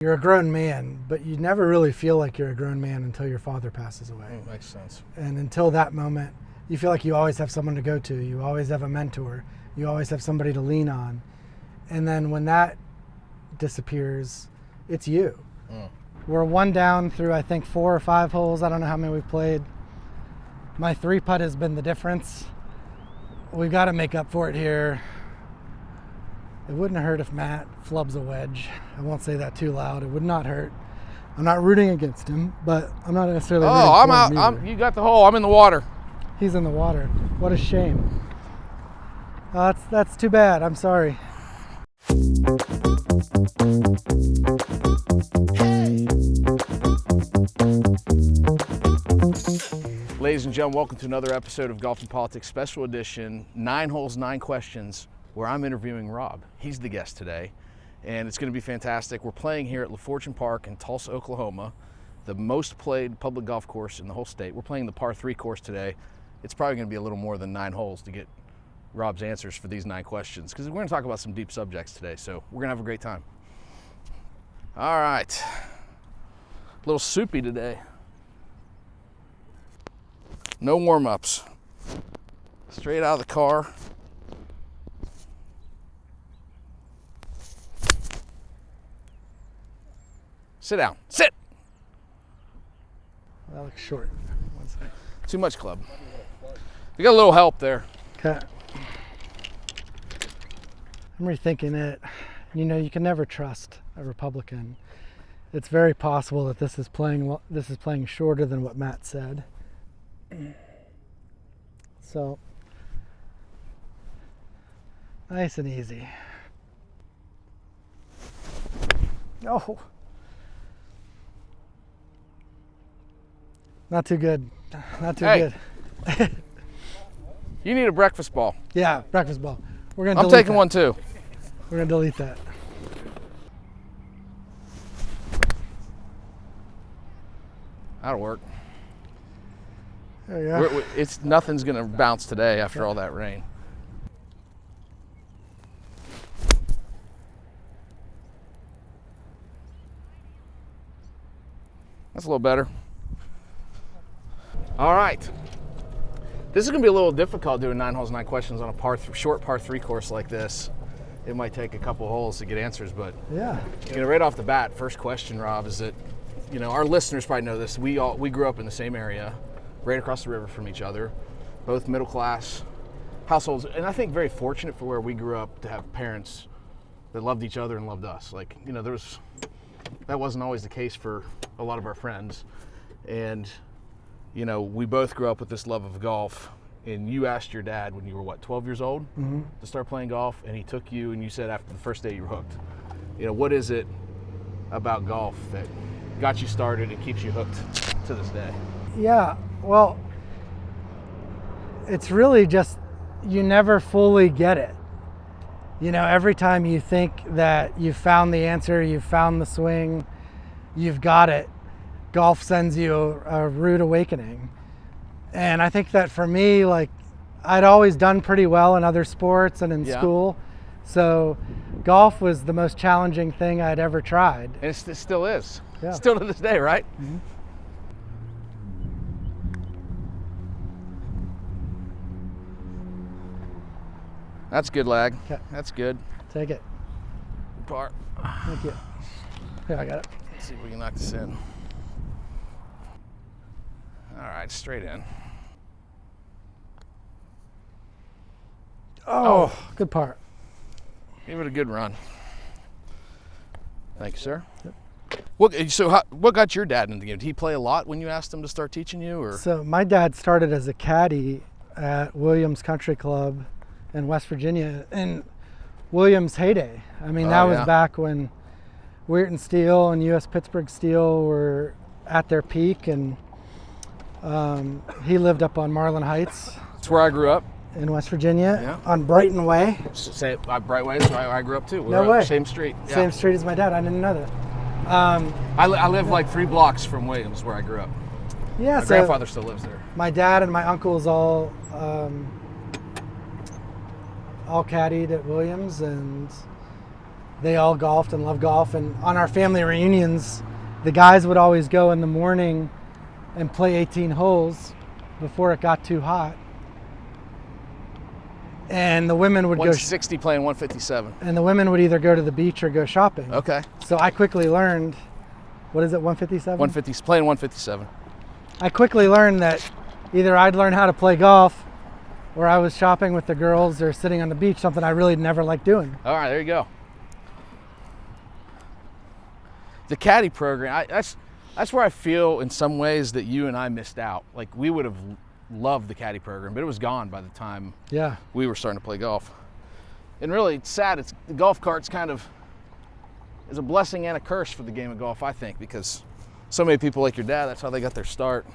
You're a grown man, but you never really feel like you're a grown man until your father passes away. Makes sense. And until that moment, you feel like you always have someone to go to. You always have a mentor. You always have somebody to lean on. And then when that disappears, it's you. We're one down through, I think, 4 or 5 holes. I don't know how many we've played. My 3-putt has been the difference. We've got to make up for it here. It wouldn't hurt if Matt flubs a wedge. I won't say that too loud. It would not hurt. I'm not rooting against him, but I'm not necessarily rooting for him either. You got the hole. I'm in the water. He's in the water. What a shame. That's too bad. I'm sorry. Ladies and gentlemen, welcome to another episode of Golf and Politics Special Edition, 9 holes, 9 questions, where I'm interviewing Rob. He's the guest today, and it's going to be fantastic. We're playing here at LaFortune Park in Tulsa, Oklahoma, the most played public golf course in the whole state. We're playing the par 3 course today. It's probably going to be a little more than 9 holes to get Rob's answers for these 9 questions, because we're going to talk about some deep subjects today, so we're going to have a great time. All right. A little soupy today. No warm-ups. Straight out of the car. Sit down. Sit! That looks short. One second. Too much club. You got a little help there. Okay. I'm rethinking it. You know, you can never trust a Republican. It's very possible that this is playing shorter than what Matt said. So, nice and easy. Oh. Not too good. Not too good. You need a breakfast ball. Yeah, breakfast ball. We're gonna. I'm taking one too. We're gonna delete that. That'll work. There you go. Nothing's gonna bounce today after all that rain. That's a little better. All right. This is gonna be a little difficult doing 9 holes, 9 questions on a short par 3 course like this. It might take a couple holes to get answers, but yeah. Right off the bat, first question, Rob, is that, our listeners probably know this. We grew up in the same area, right across the river from each other, both middle class households, and I think very fortunate for where we grew up to have parents that loved each other and loved us. That wasn't always the case for a lot of our friends, and we both grew up with this love of golf. And you asked your dad when you were 12 years old to start playing golf, and he took you, and you said after the first day you were hooked. What is it about golf that got you started and keeps you hooked to this day? Yeah, well, it's really just, you never fully get it. Every time you think that you've found the answer, you've found the swing, you've got it, golf sends you a rude awakening. And I think that for me, I'd always done pretty well in other sports and in school. So golf was the most challenging thing I'd ever tried. And it still is. Yeah. Still to this day, right? Mm-hmm. That's good lag. Okay. That's good. Take it. Par. Thank you. Here, I got it. Let's see if we can knock this in. All right, straight in. Oh, good par. Give it a good run. Thank you, sir. Yep. What got your dad into the game? Did he play a lot when you asked him to start teaching you, or? So my dad started as a caddy at Williams Country Club in West Virginia in Williams' heyday. I mean, that was back when Weirton Steel and U.S. Pittsburgh Steel were at their peak, and he lived up on Marlin Heights. That's where I grew up. In West Virginia, on Brighton Way. Bright Way is where I grew up too. No way. Same street. Yeah. Same street as my dad. I didn't know that. I live 3 blocks from Williams, where I grew up. Yeah, my grandfather still lives there. My dad and my uncles all caddied at Williams, and they all golfed and loved golf. And on our family reunions, the guys would always go in the morning and play 18 holes before it got too hot. And the women would 160 playing 157. And the women would either go to the beach or go shopping. Okay. So I quickly learned, what is it, 157? 150, playing 157. I quickly learned that either I'd learn how to play golf or I was shopping with the girls or sitting on the beach, something I really never liked doing. All right, there you go. The caddy program, that's where I feel in some ways that you and I missed out. Like, we would have loved the caddy program, but it was gone by the time we were starting to play golf. And really, it's sad. The golf cart's kind of is a blessing and a curse for the game of golf, I think, because so many people like your dad, that's how they got their start.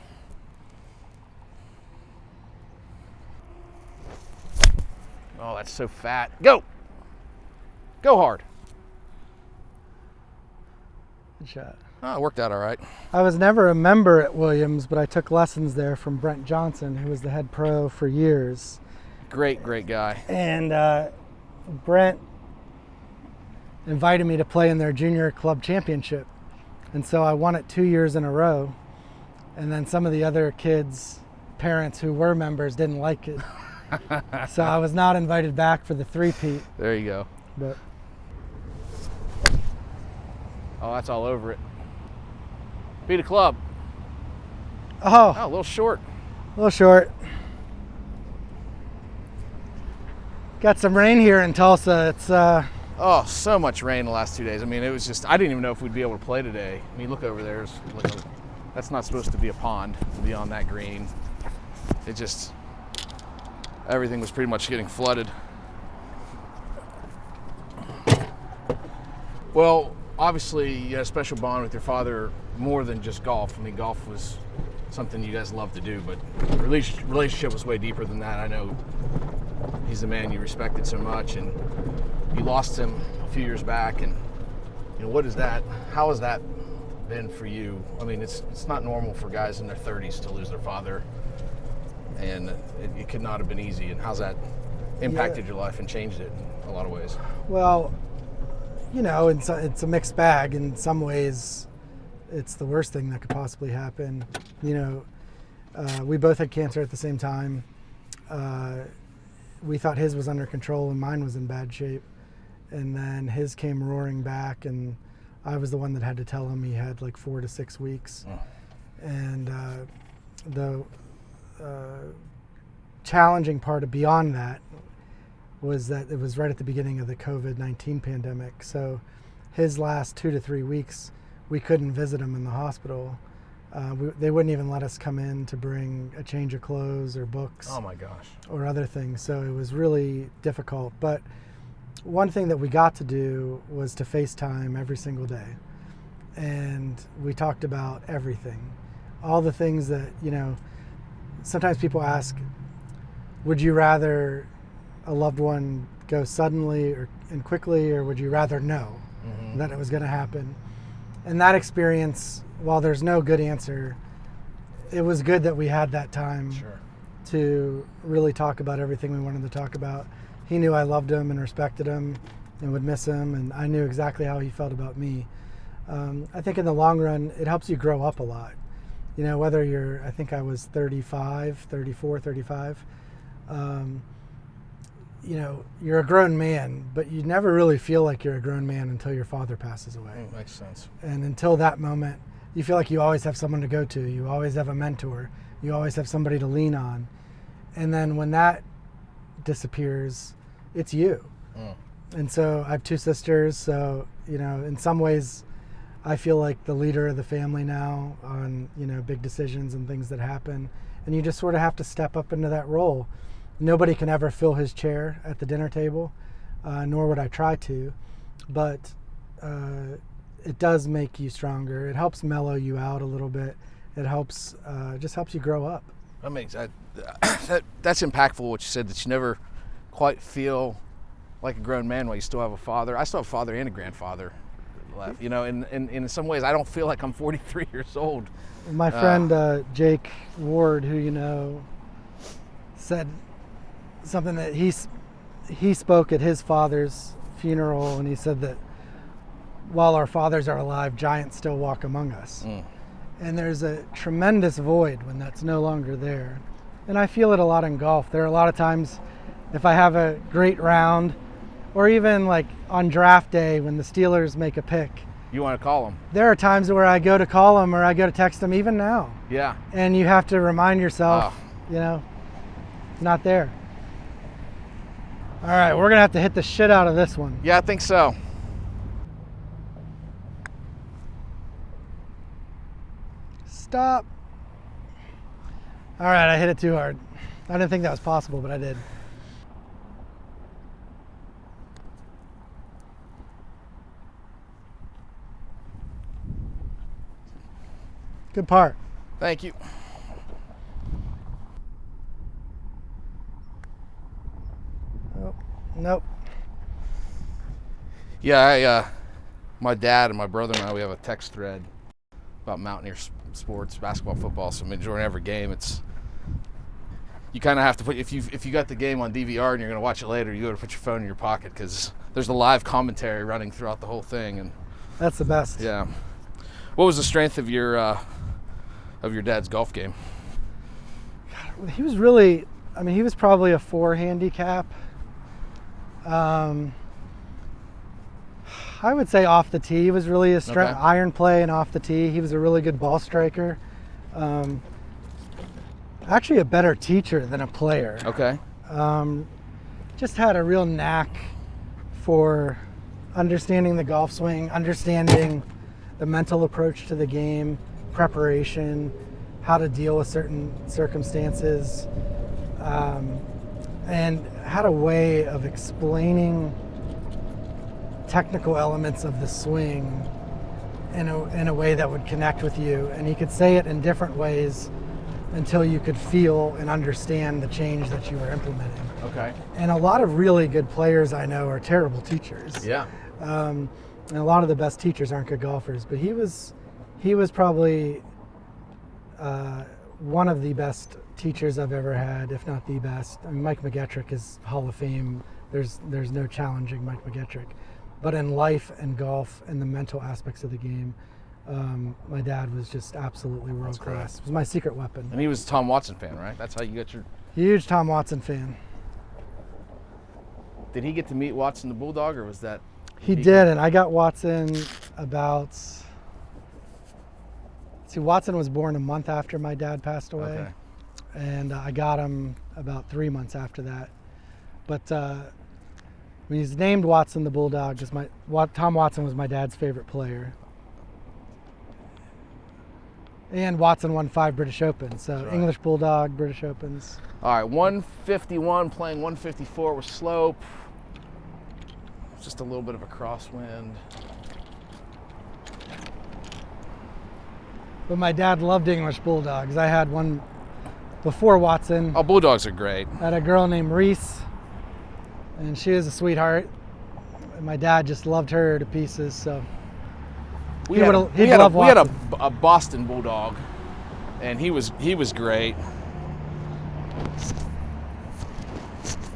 Oh, that's so fat. Go! Go hard. Good shot. Oh, it worked out all right. I was never a member at Williams, but I took lessons there from Brent Johnson, who was the head pro for years. Great guy. And Brent invited me to play in their junior club championship. And so I won it 2 years in a row. And then some of the other kids' parents who were members didn't like it. So I was not invited back for the three-peat. There you go. But oh, that's all over it. Beat a club. Oh, a little short. A little short. Got some rain here in Tulsa. It's oh, so much rain the last 2 days. I mean, it was just, I didn't even know if we'd be able to play today. I mean, look over there. That's not supposed to be a pond, to be on that green. It just, everything was pretty much getting flooded. Well, obviously you had a special bond with your father more than just golf. I mean, golf was something you guys loved to do, but the relationship was way deeper than that. I know he's the man you respected so much, and you lost him a few years back. And you know, how has that been for you? I mean, it's not normal for guys in their 30s to lose their father, and it could not have been easy. And how's that impacted your life and changed it in a lot of ways? Well, you know, it's a mixed bag. In some ways, it's the worst thing that could possibly happen. You know, we both had cancer at the same time. We thought his was under control and mine was in bad shape. And then his came roaring back, and I was the one that had to tell him he had like 4 to 6 weeks. Oh. And the challenging part of beyond that was that it was right at the beginning of the COVID-19 pandemic. So his last 2 to 3 weeks, we couldn't visit him in the hospital. They wouldn't even let us come in to bring a change of clothes or books. Oh my gosh. Or other things. So it was really difficult. But one thing that we got to do was to FaceTime every single day. And we talked about everything. All the things that, you know, sometimes people ask, would you rather a loved one go suddenly and quickly, or would you rather know that it was going to happen? And that experience, while there's no good answer, it was good that we had that time to really talk about everything we wanted to talk about. He knew I loved him and respected him and would miss him, and I knew exactly how he felt about me. I think in the long run, it helps you grow up a lot. You know, whether I think I was 34, 35, you know, you're a grown man, but you never really feel like you're a grown man until your father passes away. Makes sense. And until that moment, you feel like you always have someone to go to. You always have a mentor. You always have somebody to lean on. And then when that disappears, it's you. And so I have 2 sisters, so, you know, in some ways I feel like the leader of the family now on, you know, big decisions and things that happen. And you just sort of have to step up into that role. Nobody can ever fill his chair at the dinner table, nor would I try to, but it does make you stronger. It helps mellow you out a little bit. It helps, just helps you grow up. That makes that's impactful what you said, that you never quite feel like a grown man while you still have a father. I still have a father and a grandfather left. You know, and in some ways I don't feel like I'm 43 years old. My friend Jake Ward, who you know, said something that he spoke at his father's funeral, and he said that while our fathers are alive, giants still walk among us. And there's a tremendous void when that's no longer there. And I feel it a lot in golf. There are a lot of times if I have a great round, or even like on draft day when the Steelers make a pick, You want to call them. there are times where I go to call them or I go to text them, even now. Yeah. And you have to remind yourself, not there. All right, we're going to have to hit the shit out of this one. Yeah, I think so. Stop. All right, I hit it too hard. I didn't think that was possible, but I did. Good par. Thank you. Oh, nope. Yeah, my dad and my brother and I, we have a text thread about Mountaineer sports, basketball, football. So during every game, you kind of have to put, if you got the game on DVR and you're going to watch it later, you got to put your phone in your pocket because there's a live commentary running throughout the whole thing. And That's the best. yeah, what was the strength of your dad's golf game? He was really, he was probably a 4 handicap. I would say off the tee was really his strength. Okay. Iron play and off the tee. He was a really good ball striker. Actually a better teacher than a player. Okay. Just had a real knack for understanding the golf swing, understanding the mental approach to the game, preparation, how to deal with certain circumstances, and had a way of explaining technical elements of the swing in a way that would connect with you. And he could say it in different ways until you could feel and understand the change that you were implementing. Okay. And a lot of really good players I know are terrible teachers. Yeah. And a lot of the best teachers aren't good golfers, but he was probably one of the best teachers I've ever had, if not the best. Mike McGettrick is Hall of Fame. There's no challenging Mike McGettrick. But in life and golf and the mental aspects of the game, my dad was just absolutely world class. It was my secret weapon. And he was a Tom Watson fan, right? That's how you got your... Huge Tom Watson fan. Did he get to meet Watson the Bulldog, or was that... He did, and I got Watson about... See, Watson was born a month after my dad passed away. Okay. And I got him about 3 months after that. But when he's named Watson the Bulldog, Tom Watson was my dad's favorite player. And Watson won 5 British Opens, so right. English Bulldog, British Opens. All right, 151, playing 154 with slope. Just a little bit of a crosswind. But my dad loved English Bulldogs. I had one before Watson. Oh, Bulldogs are great. I had a girl named Reese, and she was a sweetheart. And my dad just loved her to pieces, so We had Watson. a Boston Bulldog, and he was great.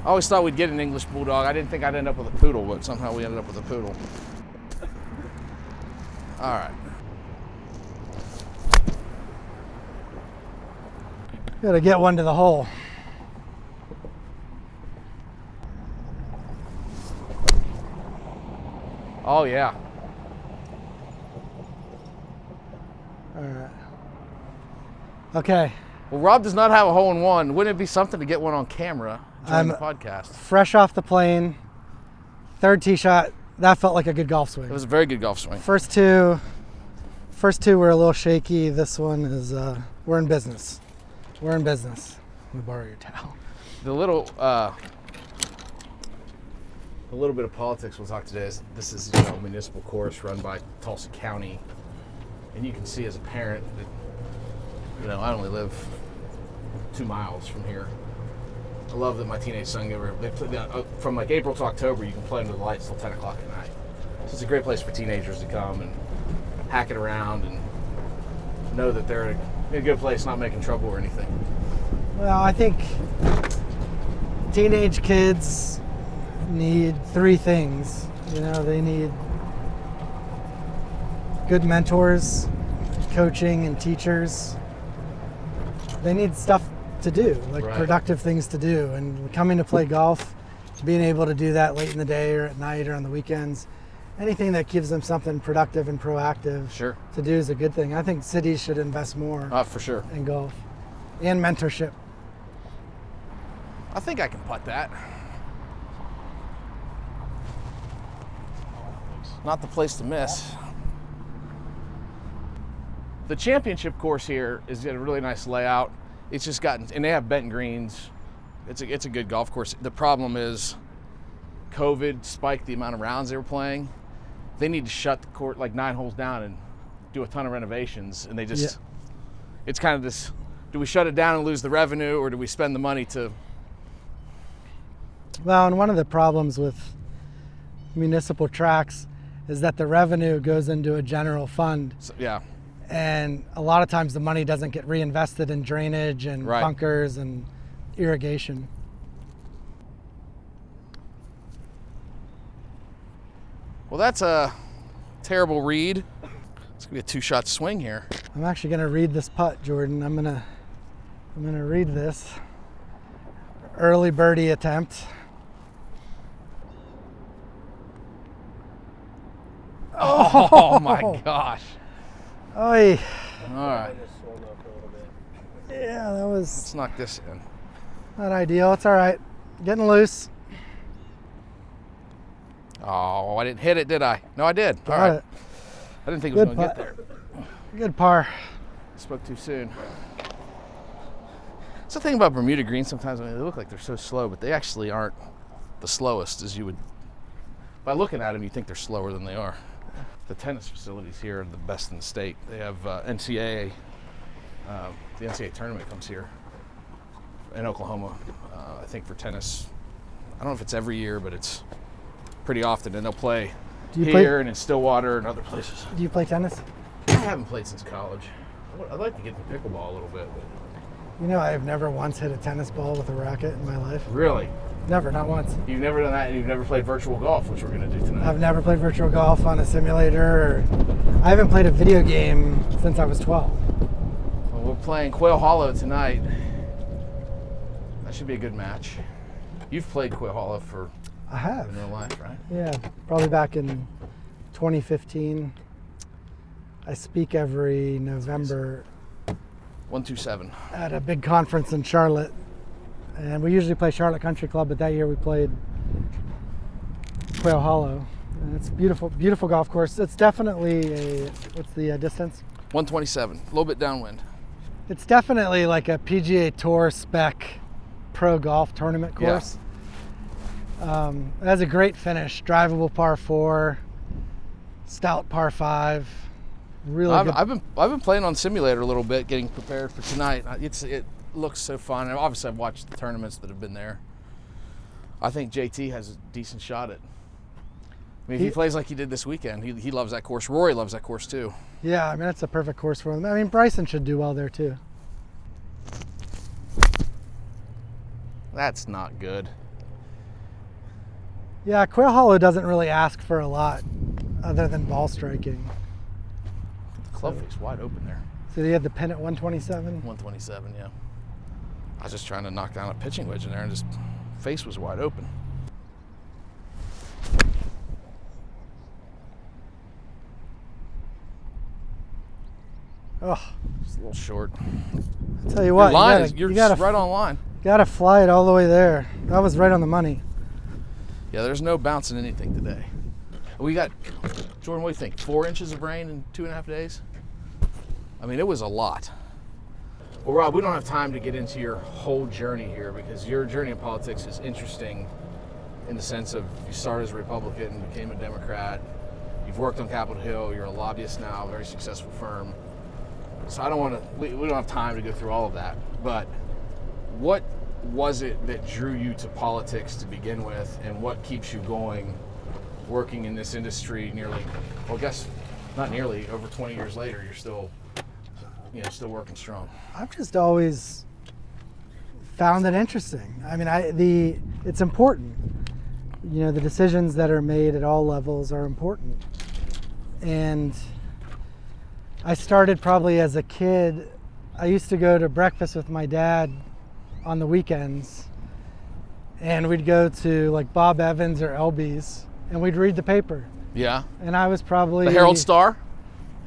I always thought we'd get an English Bulldog. I didn't think I'd end up with a poodle, but somehow we ended up with a poodle. All right. Gotta get one to the hole. Oh, yeah. All right. Okay. Well, Rob does not have a hole-in-one. Wouldn't it be something to get one on camera during the podcast? Fresh off the plane, 3rd tee shot. That felt like a good golf swing. It was a very good golf swing. First two were a little shaky. This one is, we're in business. We're in business. Let me borrow your towel. The little bit of politics we'll talk today is this is a municipal course run by Tulsa County, and you can see as a parent that I only live 2 miles from here. I love that my teenage son they play from like April to October. You can play under the lights till 10 o'clock at night. So it's a great place for teenagers to come and hack it around and know that they're in a good place, not making trouble or anything. Well, I think teenage kids need 3 things. They need good mentors, coaching and teachers. They need stuff to do, like Right. productive things to do. And coming to play golf, being able to do that late in the day or at night or on the weekends, anything that gives them something productive and proactive Sure. to do is a good thing. I think cities should invest more For sure. in golf and mentorship. I think I can putt that. Not the place to miss. The championship course here is got a really nice layout. It's just gotten, and they have bent greens. It's a good golf course. The problem is COVID spiked the amount of rounds they were playing. They need to shut the court like 9 holes down and do a ton of renovations. And they just, it's kind of this, do we shut it down and lose the revenue, or do we spend the money to? Well, and one of the problems with municipal tracks is that the revenue goes into a general fund. So, yeah. And a lot of times the money doesn't get reinvested in drainage and Right. bunkers and irrigation. Well, that's a terrible read. It's gonna be a 2-shot swing here. I'm actually gonna read this putt, Jordan. I'm gonna read this. Early birdie attempt. Oh my gosh. Oy. All right, Yeah, that was let's knock this in. not ideal. It's all right. Getting loose. Oh, I didn't hit it, did I? No, I did. All Got right. it. I didn't think it was Good gonna get putt. there. Good par. Spoke too soon. It's the thing about Bermuda greens sometimes. I mean, they look like they're so slow, but they actually aren't the slowest as you would. By looking at them, you think they're slower than they are. The tennis facilities here are the best in the state. They have NCAA. The NCAA tournament comes here in Oklahoma. I think for tennis, I don't know if it's every year, but it's pretty often, and they'll play Do you here play? and in Stillwater and other places. Do you play tennis? I haven't played since college. I'd like to get to pickleball a little bit. But You know, I have never once hit a tennis ball with a racket in my life. really, Never, not once. you've never done that, and you've never played virtual golf, which we're going to do tonight. I've never played virtual golf on a simulator. I haven't played a video game since I was 12. Well, we're playing Quail Hollow tonight. That should be a good match. You've played Quail Hollow for I have. in real life, right? Yeah, probably back in 2015. I speak every November 127. at a big conference in Charlotte. And we usually play Charlotte Country Club, but that year we played Quail Hollow. And it's beautiful, beautiful golf course. It's definitely a, what's the distance? 127. A little bit downwind. It's definitely like a PGA Tour spec pro golf tournament course. It has a great finish. Drivable par 4, stout par 5. Really good. I've been playing on simulator a little bit, getting prepared for tonight. It looks so fun. And obviously, I've watched the tournaments that have been there. I think JT has a decent shot at. I mean, if he plays like he did this weekend, he loves that course. Rory loves that course too. Yeah, I mean, that's a perfect course for him. I mean, Bryson should do well there too. That's not good. Yeah, Quail Hollow doesn't really ask for a lot other than ball striking. The club face wide open there. So you had the pin at 127? 127, yeah. I was just trying to knock down a pitching wedge in there, and just face was wide open. Oh, Just a little short. I'll tell you what, You're you gotta right on line. gotta fly it all the way there. That was right on the money. Yeah, there's no bouncing anything today. We got, Jordan, what do you think? 4 inches of rain in 2.5 days? I mean, it was a lot. Well, Rob, we don't have time to get into your whole journey here, because your journey in politics is interesting in the sense of you started as a Republican, became a Democrat, you've worked on Capitol Hill, you're a lobbyist now, a very successful firm. So I don't want to, we don't have time to go through all of that, but what was it that drew you to politics to begin with, and what keeps you going working in this industry nearly, well, I guess not nearly, over 20 years later, you're still, still working strong? I've just always found it interesting. I mean, it's important. The decisions that are made at all levels are important. And I started probably as a kid. I used to go to breakfast with my dad on the weekends, and we'd go to like Bob Evans or Elby's, and we'd read the paper. Yeah. And I was probably The Herald Star?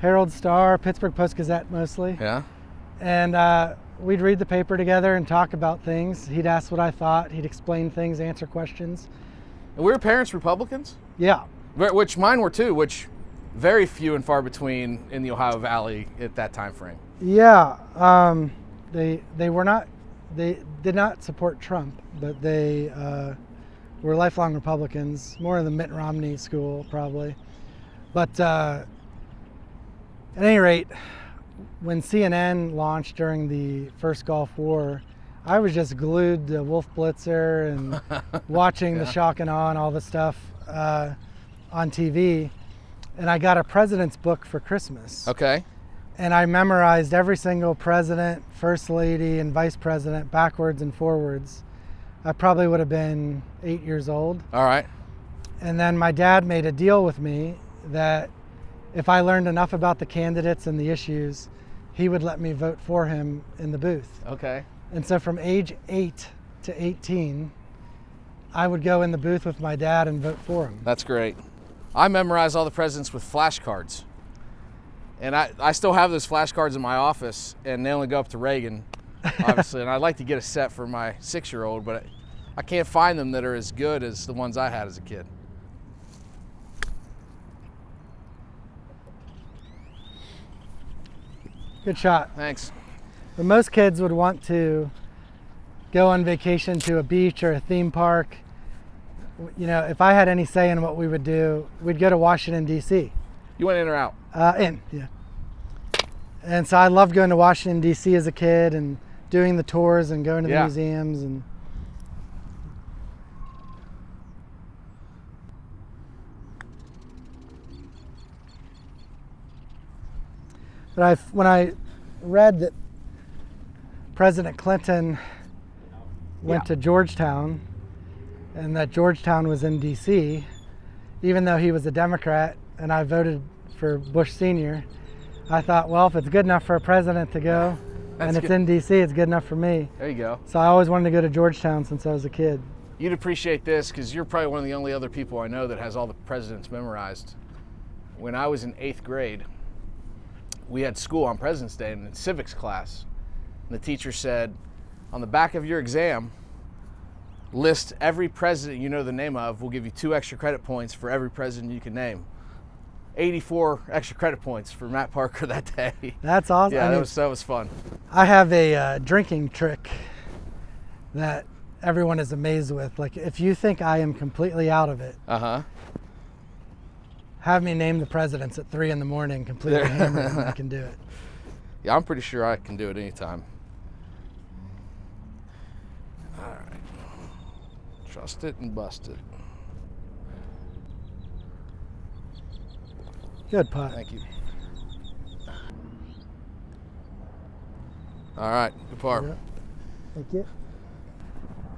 Herald Star, Pittsburgh Post-Gazette mostly. Yeah. And we'd read the paper together and talk about things. He'd ask what I thought. He'd explain things, answer questions. And we were parents Republicans? Yeah. Which mine were too, which very few and far between in the Ohio Valley at that time frame. Yeah. They were not, they did not support Trump, but they were lifelong Republicans, more in the Mitt Romney school probably. But at any rate, when CNN launched during the first Gulf War, I was just glued to Wolf Blitzer and watching the shock and awe and all the stuff on TV. And I got a president's book for Christmas. Okay. And I memorized every single president, first lady, and vice president backwards and forwards. I probably would have been 8 years old. All right. And then my dad made a deal with me that if I learned enough about the candidates and the issues, he would let me vote for him in the booth. Okay. And so from age 8 to 18, I would go in the booth with my dad and vote for him. That's great. I memorized all the presidents with flashcards. And I still have those flashcards in my office, and they only go up to Reagan, obviously. And I'd like to get a set for my 6-year-old, but I can't find them that are as good as the ones I had as a kid. Good shot. Thanks. But most kids would want to go on vacation to a beach or a theme park. You know, if I had any say in what we would do, we'd go to Washington, D.C. You went in or out? Yeah. And so I loved going to Washington, D.C. as a kid and doing the tours and going to the museums. And but when I read that President Clinton went to Georgetown and that Georgetown was in D.C., even though he was a Democrat and I voted for Bush Sr., I thought, well, if it's good enough for a president to go and it's in D.C., it's good enough for me. There you go. So I always wanted to go to Georgetown since I was a kid. You'd appreciate this because you're probably one of the only other people I know that has all the presidents memorized. When I was in 8th grade, we had school on President's Day in civics class. And the teacher said, on the back of your exam, list every president you know the name of. We'll give you 2 extra credit points for every president you can name. 84 extra credit points for Matt Parker that day. That's awesome. Yeah, that was fun. I have a drinking trick that everyone is amazed with. Like, if you think I am completely out of it, have me name the presidents at 3 a.m, completely hammered, and I can do it. Yeah, I'm pretty sure I can do it anytime. All right. Trust it and bust it. Good putt. Thank you. All right, good par. Yep. Thank you.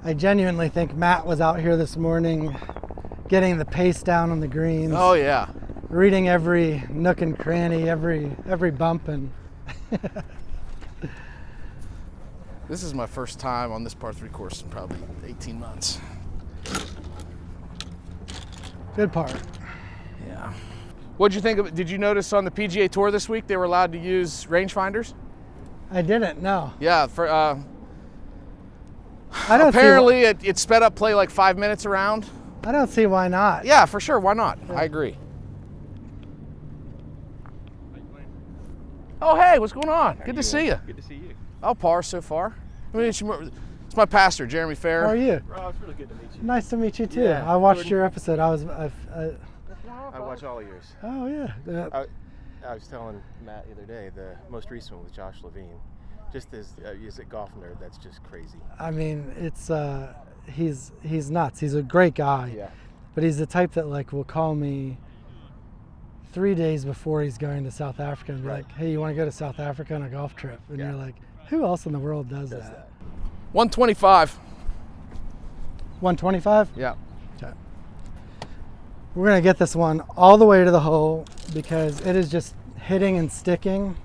I genuinely think Matt was out here this morning getting the pace down on the greens. Oh yeah. Reading every nook and cranny, every bump, and This is my first time on this par 3 course in probably 18 months. good par. Yeah. What'd you think of it? Did you notice on the PGA Tour this week they were allowed to use rangefinders? I didn't, no. Yeah, for I don't apparently it sped up play like 5 minutes around. I don't see why not. Yeah, for sure. Why not? Yeah. I agree. Oh, hey, what's going on? Good to see you. Good to see you. Oh, par so far. I mean, it's my pastor, Jeremy Fair. How are you? Rob, it's really good to meet you. Nice to meet you too. Yeah, I watched Jordan. your episode. I watch all yours. Oh yeah. I was telling Matt the other day, the most recent one with Josh Levine, just as a golf nerd, that's just crazy. I mean, it's he's nuts. He's a great guy. Yeah. But he's the type that like will call me 3 days before he's going to South Africa and be Right. like, "Hey, you want to go to South Africa on a golf trip?" And Yeah. you're like, "Who else in the world does Does that?" that. 125. 125. Yeah. Okay. We're gonna get this one all the way to the hole because it is just hitting and sticking,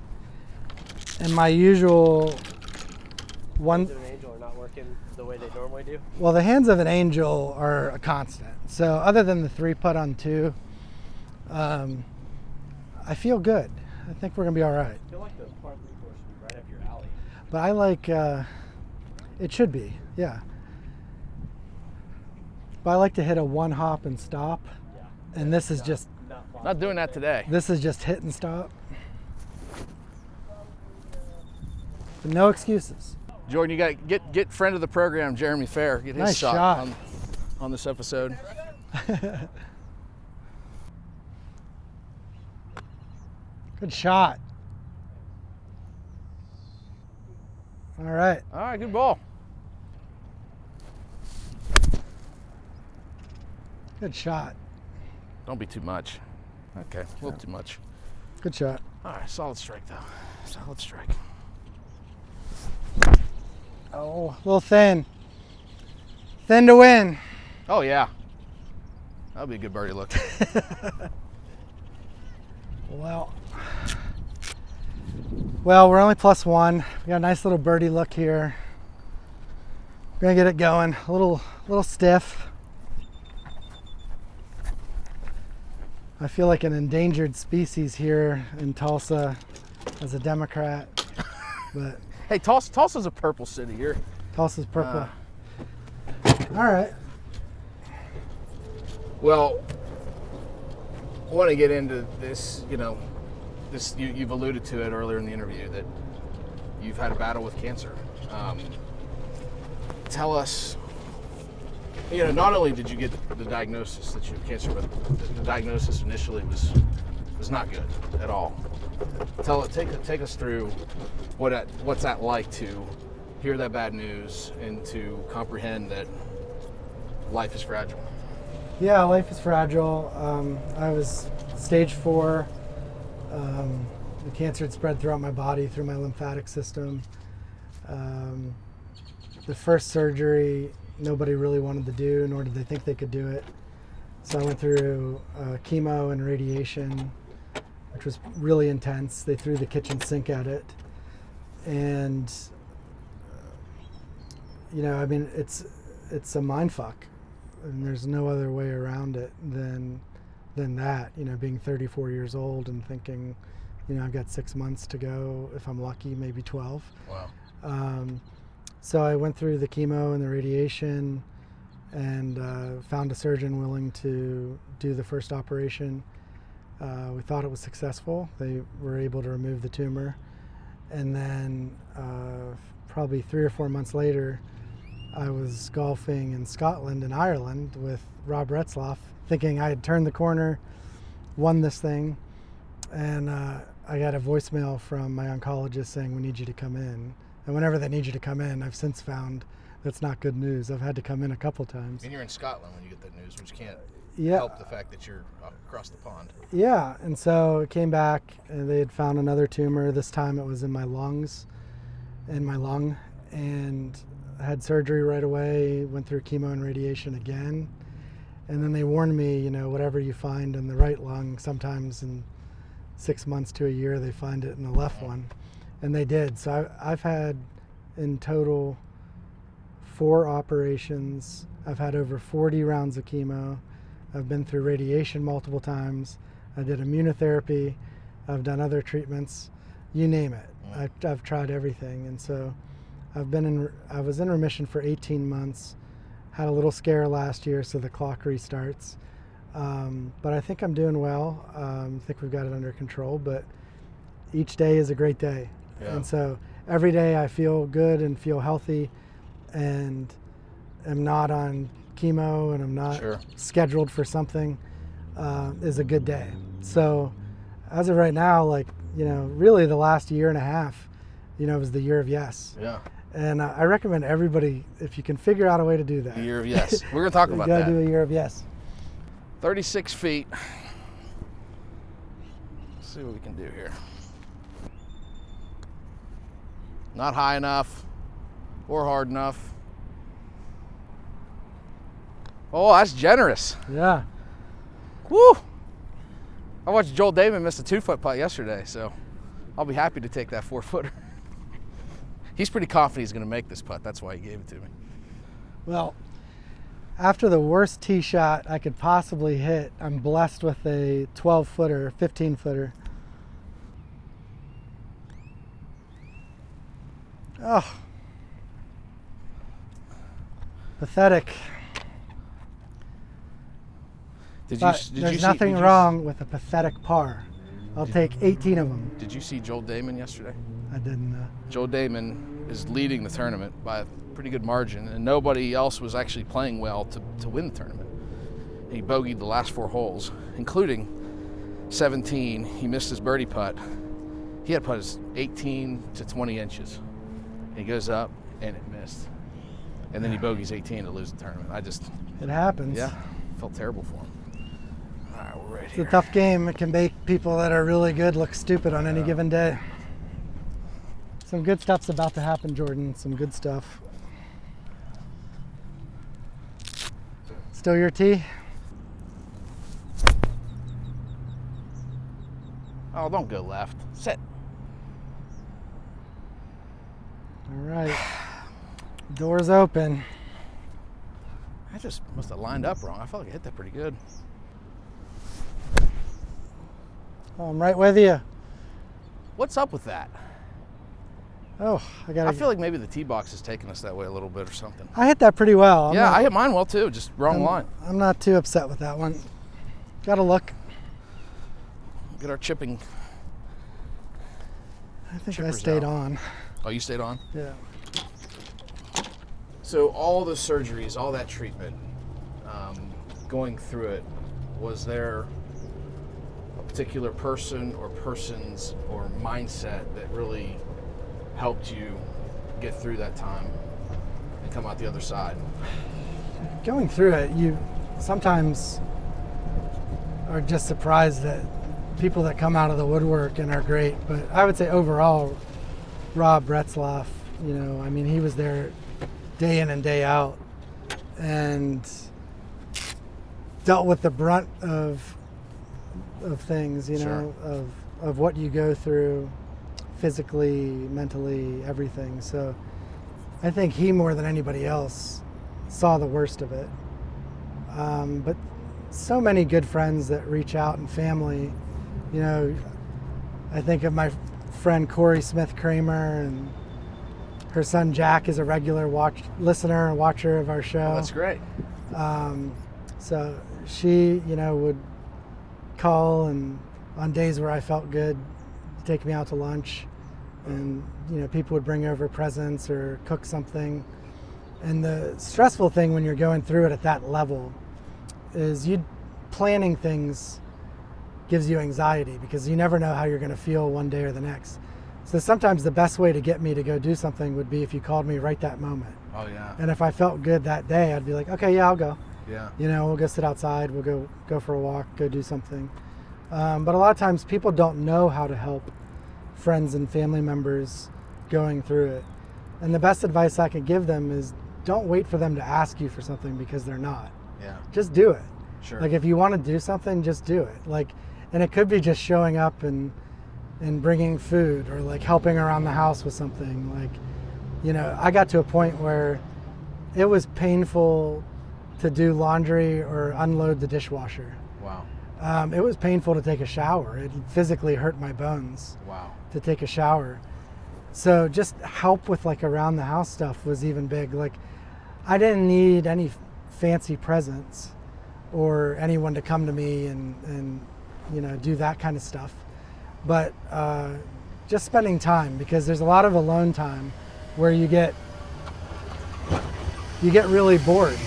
and my usual one. Hands of an Angel are not working the way they normally do. Well, the hands of an angel are a constant. So other than the 3-putt on 2, I feel good. I think we're gonna be all right. I feel like the par 3 course should be right up your alley. But I like, it should be, yeah. But I like to hit a 1 hop and stop. Yeah. And this is just, Not doing that today. this is just hit and stop. But no excuses. Jordan, you got to get friend of the program, Jeremy Fair. Get his Nice shot. on this episode. Good shot. All right. All right, good ball. Good shot. Don't be too much. Okay, a little too much. Good shot. All right, solid strike though. Solid strike. Oh, a little thin. Thin to win. Oh yeah. That'll be a good birdie look. Well, we're only +1. We got a nice little birdie look here. We're gonna get it going. A little stiff. I feel like an endangered species here in Tulsa as a Democrat, but Hey, Tulsa's a purple city. Tulsa's purple. All right. Well, I want to get into this, you've alluded to it earlier in the interview that you've had a battle with cancer. Tell us, not only did you get the diagnosis that you have cancer, but the diagnosis initially was not good at all. Take us through what's that like to hear that bad news and to comprehend that life is fragile. Yeah, life is fragile. I was stage 4. The cancer had spread throughout my body, through my lymphatic system. The first surgery, nobody really wanted to do, nor did they think they could do it. So I went through chemo and radiation, which was really intense. They threw the kitchen sink at it. And, it's a mind fuck. And there's no other way around it than that, being 34 years old and thinking, I've got 6 months to go, if I'm lucky, maybe 12. Wow. So I went through the chemo and the radiation and found a surgeon willing to do the first operation. We thought it was successful. They were able to remove the tumor. And then probably 3 or 4 months later, I was golfing in Scotland and Ireland with Rob Ellsworth, thinking I had turned the corner, won this thing, and I got a voicemail from my oncologist saying, "We need you to come in." And whenever they need you to come in, I've since found that's not good news. I've had to come in a couple times. And you're in Scotland when you get that news, which can't Yeah. help the fact that you're across the pond. Yeah, and so it came back, and they had found another tumor. This time it was in my lungs, and I had surgery right away, went through chemo and radiation again. And then they warned me, whatever you find in the right lung, sometimes in 6 months to a year, they find it in the left one. And they did. So I've had in total 4 operations. I've had over 40 rounds of chemo. I've been through radiation multiple times. I did immunotherapy. I've done other treatments. You name it. I've tried everything. And so I was in remission for 18 months. Had a little scare last year, so the clock restarts. But I think I'm doing well. I think we've got it under control, but each day is a great day. Yeah. And so every day I feel good and feel healthy and am not on chemo and I'm not scheduled for something is a good day. So as of right now, really the last year and a half, was the year of yes. Yeah. And I recommend everybody, if you can figure out a way to do that. The year of yes. We're going to talk about You that. got to do a year of yes. 36 feet. Let's see what we can do here. Not high enough or hard enough. Oh, that's generous. Yeah. Woo! I watched Joel Damon miss a 2-foot putt yesterday, so I'll be happy to take that 4-footer. He's pretty confident he's going to make this putt. That's why he gave it to me. Well, after the worst tee shot I could possibly hit, I'm blessed with a 12-footer, 15-footer. Oh. Did Pathetic. There's nothing wrong with a pathetic par. I'll take 18 of them. Did you see Joel Damon yesterday? I didn't. Joel Damon is leading the tournament by a pretty good margin, and nobody else was actually playing well to win the tournament. He bogeyed the last 4 holes, including 17. He missed his birdie putt. He had putted 18 to 20 inches. He goes up, and it missed. And then he bogeys 18 to lose the tournament. It happens. Yeah, felt terrible for him. All right, we're right It's here. a tough game. It can make people that are really good look stupid on any given day. Some good stuff's about to happen, Jordan. Some good stuff. Still your tee? Oh, don't go left. Sit. All right. Door's open. I just must have lined up wrong. I felt like I hit that pretty good. Oh, I'm right with you. What's up with that? Oh, I feel like maybe the tee box is taking us that way a little bit or something. I hit that pretty well. I hit mine well too, just wrong line. I'm not too upset with that one. Gotta look. Get our chipping. I think I Chippers stayed out. on. Oh, you stayed on? Yeah. So all the surgeries, all that treatment, going through it, was there a particular person or persons or mindset that really helped you get through that time and come out the other side? Going through it, you sometimes are just surprised that people that come out of the woodwork and are great. But I would say overall, Rob Ellsworth, he was there day in and day out and dealt with the brunt of things, Sure. of what you go through physically, mentally, everything. So I think he, more than anybody else, saw the worst of it. But so many good friends that reach out and family, I think of my friend Corey Smith Kramer, and her son Jack is a regular listener and watcher of our show. Oh, that's great. So she, would call, and on days where I felt good, take me out to lunch, and people would bring over presents or cook something. And the stressful thing when you're going through it at that level is planning things gives you anxiety, because you never know how you're going to feel one day or the next. So sometimes the best way to get me to go do something would be if you called me right that moment. Oh, yeah. And if I felt good that day, I'd be like, okay, yeah, I'll go. Yeah. We'll go sit outside, we'll go for a walk, go do something. But a lot of times people don't know how to help friends and family members going through it. And the best advice I could give them is don't wait for them to ask you for something, because they're not. Yeah. Just do it. Sure. Like if you want to do something, just do it. And it could be just showing up and bringing food, or like helping around the house with something. I got to a point where it was painful to do laundry or unload the dishwasher. Wow. It was painful to take a shower. It physically hurt my bones. Wow. To take a shower. So just help with around the house stuff was even big. I didn't need any fancy presents or anyone to come to me and do that kind of stuff. But just spending time, because there's a lot of alone time where you get really bored.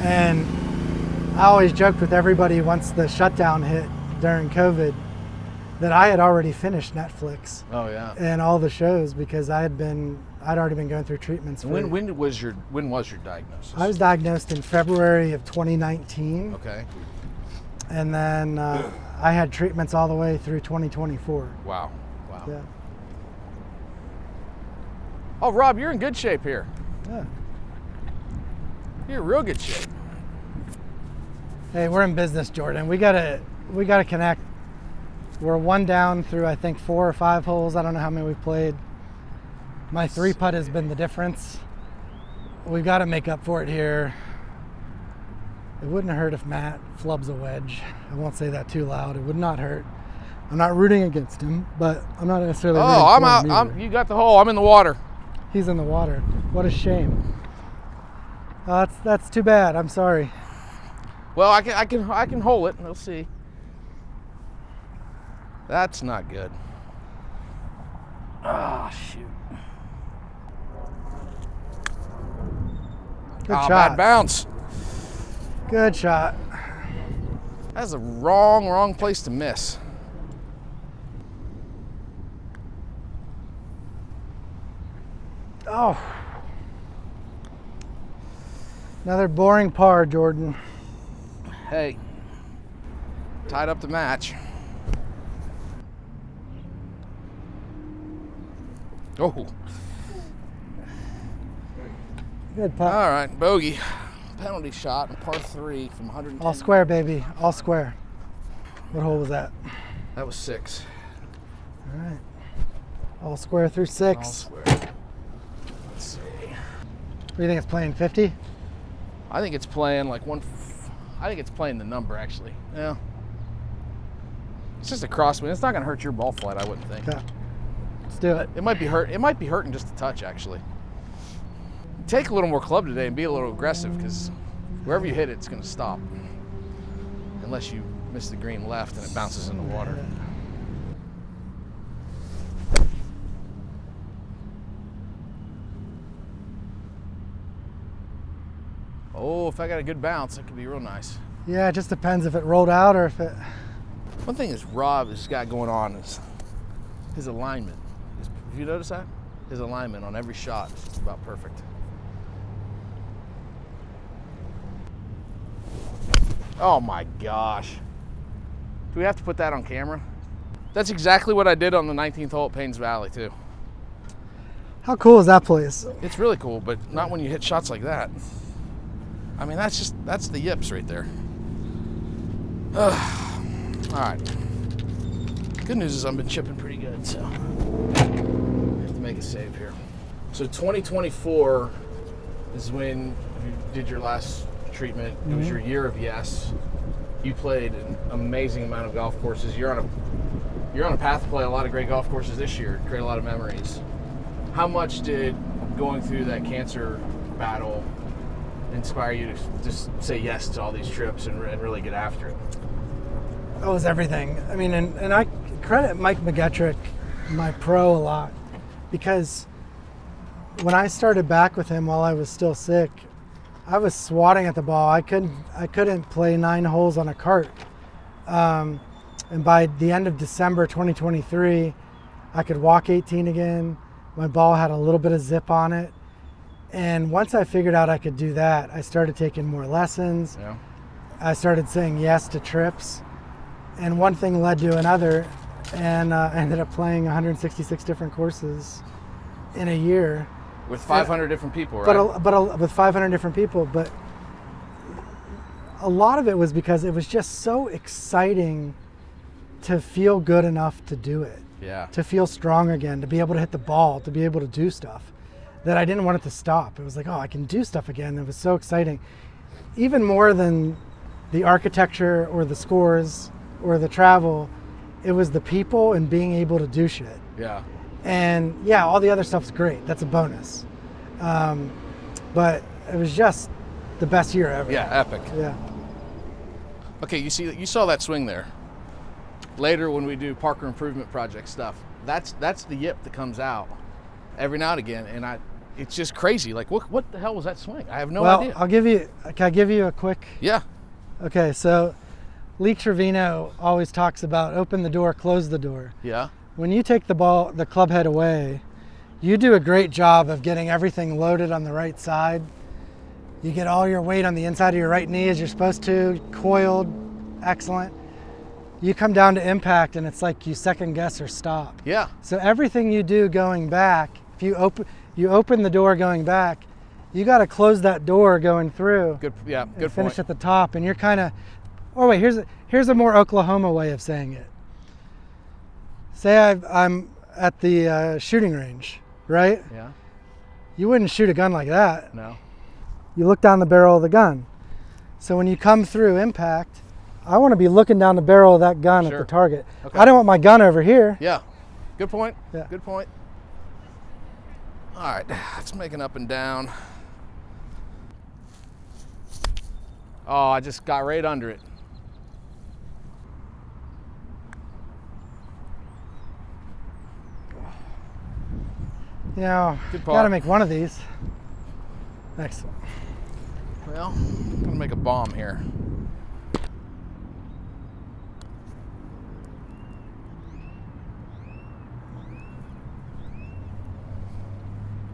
And I always joked with everybody once the shutdown hit during COVID that I had already finished Netflix. Oh, yeah. And all the shows, because I'd already been going through treatments. When was your diagnosis? I was diagnosed in February of 2019. Okay. And then I had treatments all the way through 2024. Wow. Yeah. Oh, Rob, you're in good shape here. Yeah. You're in real good shape. Hey, we're in business, Jordan. We gotta we got to connect. We're one down through, I think, 4 or 5 holes. I don't know how many we've played. My 3-putt has been the difference. We've got to make up for it here. It wouldn't hurt if Matt flubs a wedge. I won't say that too loud. It would not hurt. I'm not rooting against him, but I'm not necessarily rooting Oh, I'm for out. him either. You got the hole. I'm in the water. He's in the water. What a shame. That's too bad. I'm sorry. Well, I can hold it. We'll see. That's not good. Oh, shoot. Good shot. Bad bounce. Good shot. That's the wrong place to miss. Oh. Another boring par, Jordan. Hey, tied up the match. Oh. Good putt. All right, bogey. Penalty shot in par 3 from 110. All square, baby. All square. What hole was that? That was 6. All right. All square through 6. All square. Let's see. What do you think it's playing, 50? I think it's playing like I think it's playing the number, actually. Yeah. It's just a crosswind. It's not going to hurt your ball flight, I wouldn't think. Okay. Let's do it. It might be hurting just a touch, actually. Take a little more club today and be a little aggressive, because wherever you hit it, it's going to stop. Unless you miss the green left and it bounces in the water. Oh, if I got a good bounce, that could be real nice. Yeah, it just depends if it rolled out or if it... One thing is Rob has got going on is his alignment. Have you noticed that? His alignment on every shot is just about perfect. Oh my gosh. Do we have to put that on camera? That's exactly what I did on the 19th hole at Paynes Valley too. How cool is that place? It's really cool, but not when you hit shots like that. I mean, that's the yips right there. All right. Good news is I've been chipping pretty good, so I have to make a save here. So 2024 is when you did your last treatment. It was your year of yes. You played an amazing amount of golf courses. You're on a path to play a lot of great golf courses this year, create a lot of memories. How much did going through that cancer battle inspire you to just say yes to all these trips and really get after it? That was everything. I mean, and I credit Mike McGettrick, my pro, a lot, because when I started back with him while I was still sick, I was swatting at the ball. I couldn't play 9 holes on a cart. And by the end of December 2023, I could walk 18 again. My ball had a little bit of zip on it. And once I figured out I could do that, I started taking more lessons. Yeah. I started saying yes to trips. And one thing led to another. And I ended up playing 166 different courses in a year. With 500 different people, right? But with 500 different people. But a lot of it was because it was just so exciting to feel good enough to do it. Yeah. To feel strong again, to be able to hit the ball, to be able to do stuff, that I didn't want it to stop. It was like, oh, I can do stuff again. It was so exciting. Even more than the architecture or the scores or the travel, it was the people and being able to do shit. Yeah. And yeah, all the other stuff's great. That's a bonus. But it was just the best year ever. Yeah, epic. Yeah. Okay, you saw that swing there. Later when we do Parker Improvement Project stuff, that's the yip that comes out every now and again, and it's just crazy. Like, what the hell was that swing? I have no idea. Can I give you a quick? Yeah. Okay, so Lee Trevino always talks about open the door, close the door. Yeah. When you take the club head away, you do a great job of getting everything loaded on the right side. You get all your weight on the inside of your right knee as you're supposed to, coiled, excellent. You come down to impact and it's like you second guess or stop. Yeah. So everything you do going back, if you open the door going back, you got to close that door going through. Good. Yeah. And Good finish point. at the top, and you're kind of. Oh wait, here's Here's a more Oklahoma way of saying it. Say I'm at the shooting range, right? Yeah. You wouldn't shoot a gun like that. No. You look down the barrel of the gun. So when you come through impact, I want to be looking down the barrel of that gun Sure. at the target. Okay. I don't want my gun over here. Yeah. Good point. Yeah. Good point. All right, let's make an up and down. Oh, I just got right under it. You know, Good par. got to make one of these. Excellent. Well, I'm gonna make a bomb here.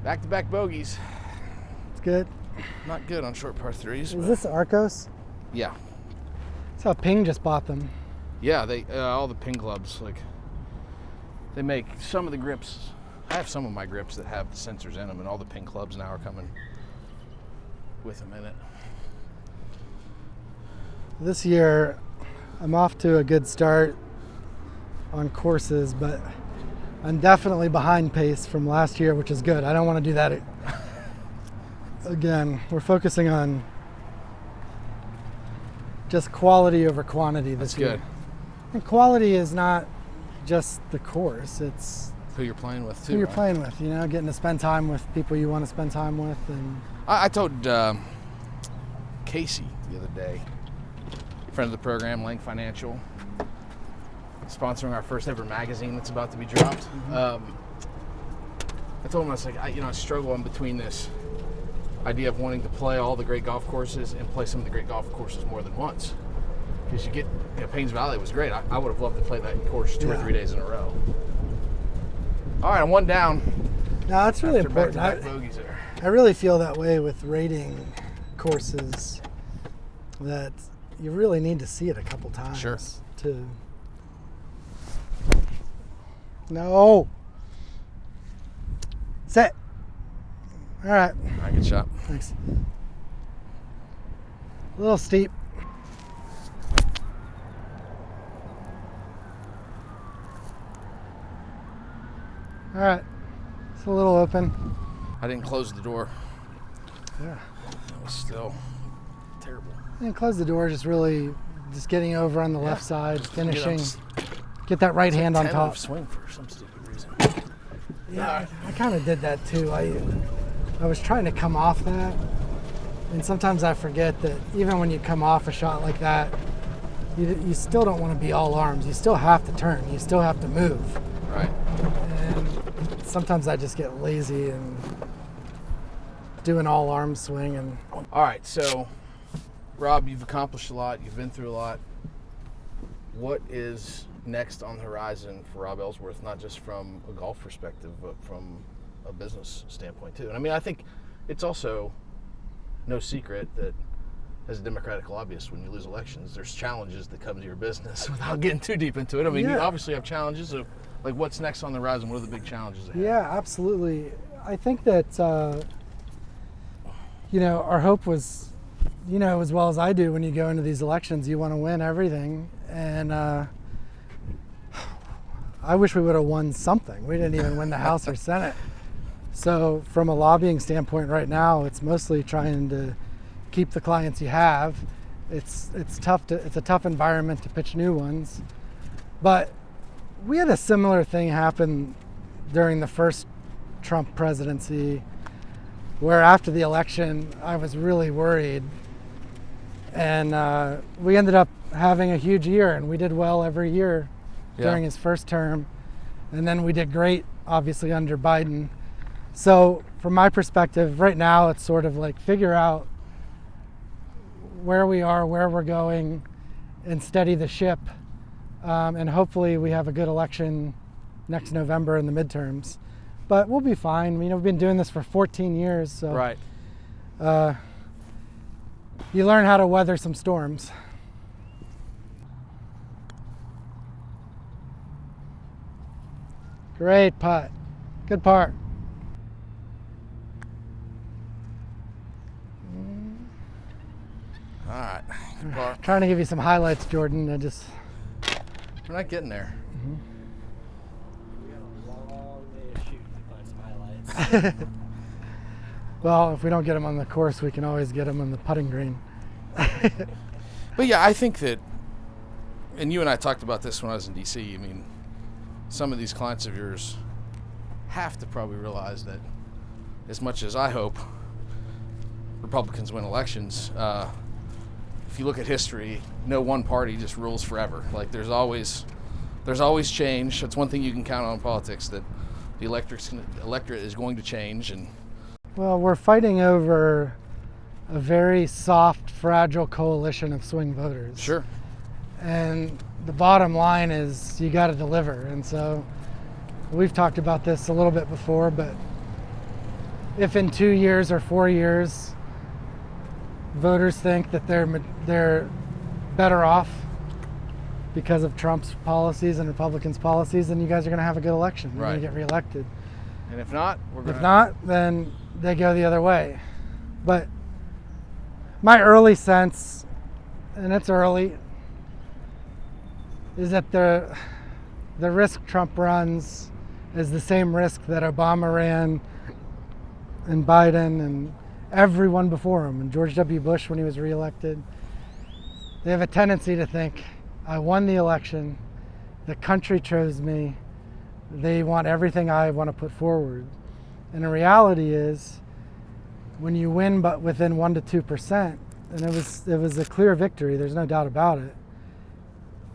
Back-to-back bogeys. It's good. Not good on short par threes. Is but- this Arcos? Yeah. That's how Ping just bought them. Yeah, they all the ping clubs, like, they make some of the grips. I have some of my grips that have sensors in them, and all the ping clubs now are coming with them in it. This year, I'm off to a good start on courses, but I'm definitely behind pace from last year, which is good. I don't want to do that again. We're focusing on just quality over quantity this That's year. good. And quality is not just the course, it's Who you're playing with, too. who you're right? playing with, you know, getting to spend time with people you want to spend time with. And I told Casey the other day, friend of the program, Lang Financial, sponsoring our first ever magazine that's about to be dropped. I told him, I was like, I struggle in between this idea of wanting to play all the great golf courses and play some of the great golf courses more than once. Because you get, Paynes Valley was great. I would have loved to play that course 2 or 3 days in a row. All right, I'm one down. now that's really After important. back-to-back bogeys there. I really feel that way with rating courses, that you really need to see it a couple times. Sure. To no. Set. All right. All right, good shot. Thanks. A little steep. All right. It's a little open. I didn't close the door. Yeah. That was still terrible. And close the door, just really just getting over on the left side, finishing. Get Get that right hand on top. Swing for some stupid reason. Yeah, I kind of did that too. I was trying to come off that, and sometimes I forget that even when you come off a shot like that, you still don't want to be all arms. You still have to turn. You still have to move. Right. And sometimes I just get lazy and do an all arm swing. And All right, so Rob, you've accomplished a lot. You've been through a lot. What is next on the horizon for Rob Ellsworth, not just from a golf perspective, but from a business standpoint too? And I mean, I think it's also no secret that as a Democratic lobbyist, when you lose elections, there's challenges that come to your business without getting too deep into it. I mean, you Yeah. obviously have challenges of, like, what's next on the horizon? What are the big challenges ahead? yeah, absolutely. I think that, our hope was, as well as I do, when you go into these elections, you want to win everything. And I wish we would have won something. We didn't even win the House or Senate. So from a lobbying standpoint right now, it's mostly trying to keep the clients you have. It's a tough environment to pitch new ones. But we had a similar thing happen during the first Trump presidency, where after the election, I was really worried. And we ended up having a huge year, and we did well every year during his first term. And then we did great, obviously, under Biden. So from my perspective, right now, it's sort of like figure out where we are, where we're going, and steady the ship. And hopefully we have a good election next November in the midterms. But we'll be fine. We've been doing this for 14 years, so Right. You learn how to weather some storms. Great putt. Good par. All right. Par. Trying to give you some highlights, Jordan. We're not getting there. We got a long way to shoot to find some highlights. Well, if we don't get them on the course, we can always get them on the putting green. But yeah, I think that, and you and I talked about this when I was in D.C., I mean, some of these clients of yours have to probably realize that as much as I hope Republicans win elections, if you look at history, no one party just rules forever. Like there's always change. That's one thing you can count on in politics, that the electorate is going to change. And Well, we're fighting over a very soft, fragile coalition of swing voters. sure, And the bottom line is you got to deliver. And so we've talked about this a little bit before, but if in 2 years or 4 years voters think that they're better off because of Trump's policies and Republicans' policies, then you guys are going to have a good election. You're Right. going to get reelected. and if not, we're going If not, then they go the other way. But my early sense, and it's early, is that the risk Trump runs is the same risk that Obama ran, and Biden, and everyone before him, and George W. Bush when he was reelected. They have a tendency to think, I won the election, the country chose me, they want everything I want to put forward. And the reality is, when you win but within 1% to 2%, and it was a clear victory, there's no doubt about it,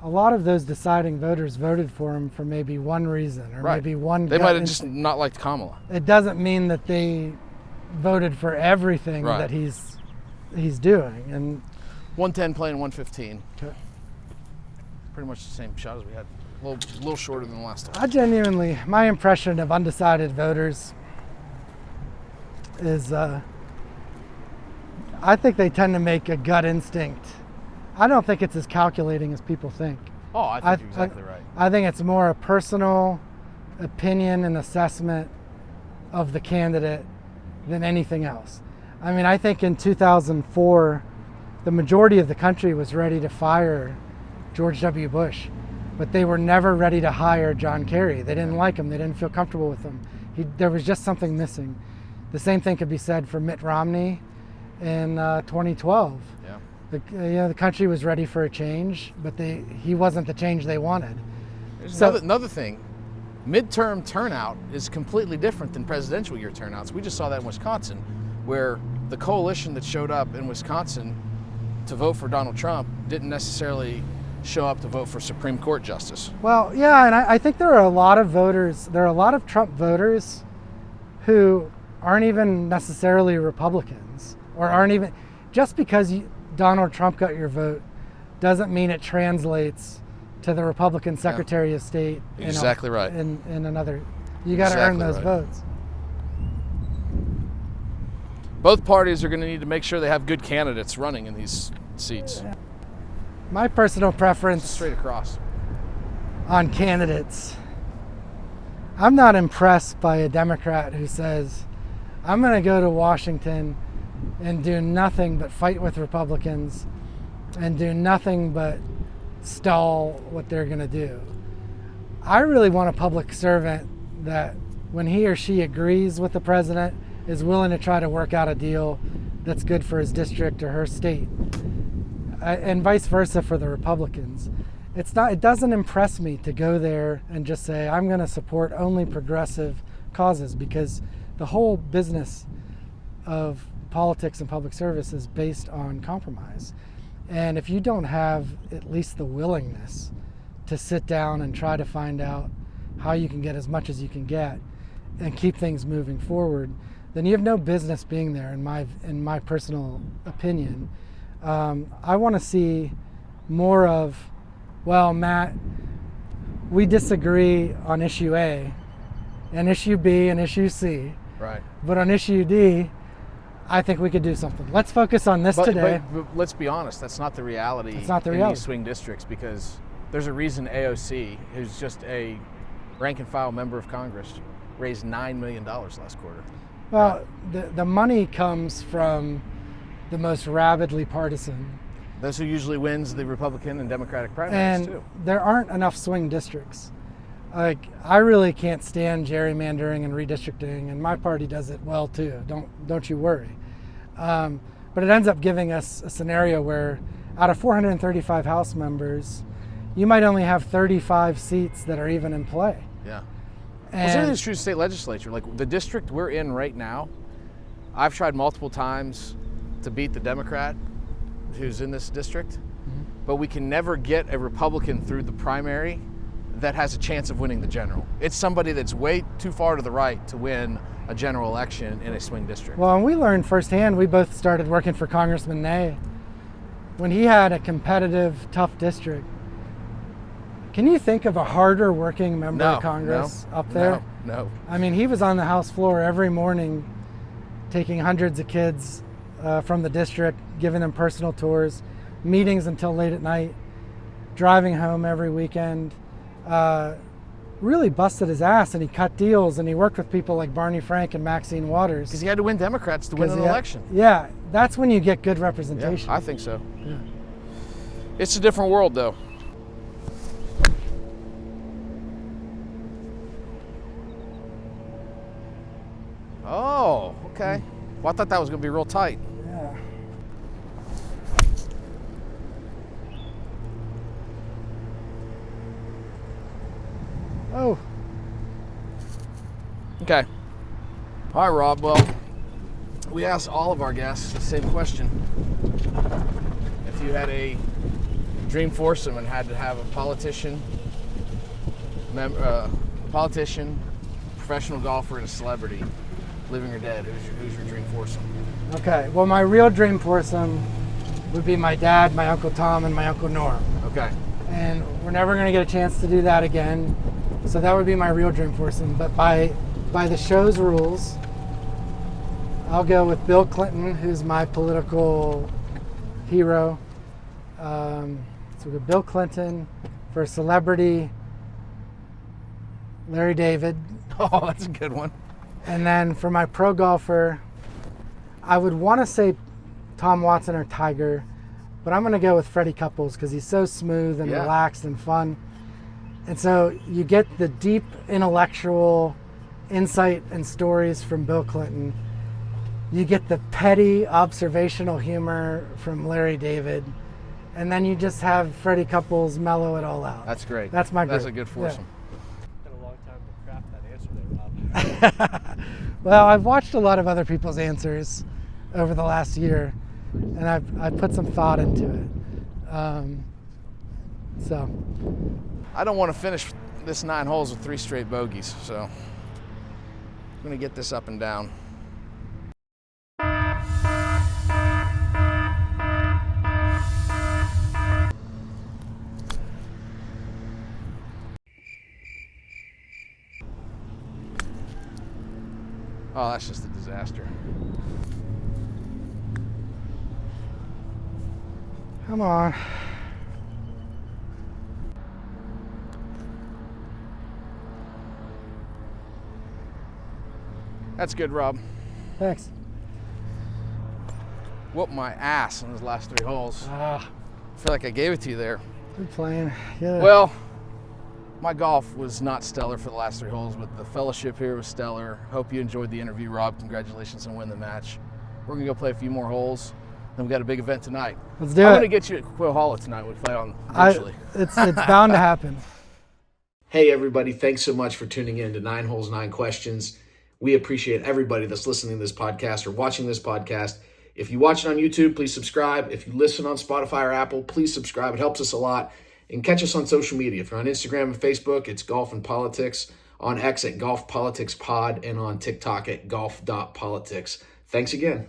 a lot of those deciding voters voted for him for maybe one reason, or Right. maybe one They gut might have just instinct. not liked Kamala. It doesn't mean that they voted for everything Right. that he's doing. And 110 playing 115. Okay. Pretty much the same shot as we had. A little shorter than the last time. I genuinely, my impression of undecided voters is I think they tend to make a gut instinct. I don't think it's as calculating as people think. Oh, I think you're exactly right. I think it's more a personal opinion and assessment of the candidate than anything else. I mean, I think in 2004, the majority of the country was ready to fire George W. Bush, but they were never ready to hire John Kerry. They didn't like him. They didn't feel comfortable with him. There was just something missing. The same thing could be said for Mitt Romney in 2012. Yeah. The country was ready for a change, but he wasn't the change they wanted. There's So- another thing. Midterm turnout is completely different than presidential year turnouts. We just saw that in Wisconsin, where the coalition that showed up in Wisconsin to vote for Donald Trump didn't necessarily show up to vote for Supreme Court justice. Well, yeah, and I think there are a lot of voters, there are a lot of Trump voters who aren't even necessarily Republicans, or aren't even, just because Donald Trump got your vote doesn't mean it translates to the Republican Secretary of State. Exactly right. In another, you got to earn Exactly those right. votes. Both parties are going to need to make sure they have good candidates running in these seats. My personal preference Straight across. on candidates, I'm not impressed by a Democrat who says, I'm going to go to Washington and do nothing but fight with Republicans and do nothing but stall what they're going to do. I really want a public servant that when he or she agrees with the president is willing to try to work out a deal that's good for his district or her state. And vice versa for the Republicans. It doesn't impress me to go there and just say, I'm going to support only progressive causes, because the whole business of politics and public service is based on compromise. And if you don't have at least the willingness to sit down and try to find out how you can get as much as you can get and keep things moving forward, then you have no business being there, in my personal opinion. I want to see more of, well, Matt, we disagree on issue A, and issue B, and issue C, Right. but on issue D, I think we could do something. Let's focus on this today. But let's be honest, that's not the reality It's not the in reality. these swing districts, because there's a reason AOC, who's just a rank and file member of Congress, raised $9 million last quarter. Well, the money comes from the most rabidly partisan. That's who usually wins the Republican and Democratic primaries, And too. there aren't enough swing districts. Like, I really can't stand gerrymandering and redistricting, and my party does it well too. Don't you worry. But it ends up giving us a scenario where out of 435 House members, you might only have 35 seats that are even in play. Yeah. And Well, same thing's true state legislature. Like the district we're in right now, I've tried multiple times to beat the Democrat who's in this district, but we can never get a Republican through the primary that has a chance of winning the general. It's somebody that's way too far to the right to win a general election in a swing district. well, and we learned firsthand, we both started working for Congressman Ney. When he had a competitive, tough district, can you think of a harder working member of Congress up there? No. I mean, he was on the House floor every morning taking hundreds of kids from the district, giving them personal tours, meetings until late at night, driving home every weekend, really busted his ass, and he cut deals, and he worked with people like Barney Frank and Maxine Waters. Because he had to win Democrats to win an election. Yeah, that's when you get good Yeah, representation. I think so. Yeah. It's a different world, though. Oh, okay. Well, I thought that was going to be real tight. Yeah. Oh, Okay. All right, Rob. Well, we asked all of our guests the same question. If you had a dream foursome and had to have a politician, professional golfer, and a celebrity, living or dead, who's your dream foursome? okay. Well, my real dream foursome would be my dad, my Uncle Tom, and my Uncle Norm. Okay. And we're never going to get a chance to do that again. So that would be my real dream foursome. But by the show's rules, I'll go with Bill Clinton, who's my political hero. So we go Bill Clinton. For a celebrity, Larry David. Oh, that's a good one. And then for my pro golfer, I would want to say Tom Watson or Tiger, but I'm going to go with Freddie Couples because he's so smooth and relaxed and fun. And so you get the deep intellectual insight and stories from Bill Clinton. You get the petty observational humor from Larry David. And then you just have Freddie Couples mellow it all out. That's great. That's my group. That's a good foursome. Been a long time to craft that answer there, Rob. Well, I've watched a lot of other people's answers over the last year, and I've put some thought into it. So, I don't want to finish this 9 holes with 3 straight bogeys, so I'm going to get this up and down. Oh, that's just a disaster. come on. That's good, Rob. Thanks. Whooped my ass in those last 3 holes. Ah, I feel like I gave it to you there. good playing. Yeah. Well, my golf was not stellar for the last 3 holes, but the fellowship here was stellar. Hope you enjoyed the interview, Rob. Congratulations on winning the match. We're going to go play a few more holes. Then we got a big event tonight. Let's do I'm it. going to get you at Quill Hollow tonight. We play on eventually. It's bound to happen. Hey, everybody. Thanks so much for tuning in to 9 Holes, 9 Questions. We appreciate everybody that's listening to this podcast or watching this podcast. If you watch it on YouTube, please subscribe. If you listen on Spotify or Apple, please subscribe. It helps us a lot. And catch us on social media. If you're on Instagram and Facebook, it's Golf and Politics. On X at Golf Politics Pod. And on TikTok at golf.politics. Thanks again.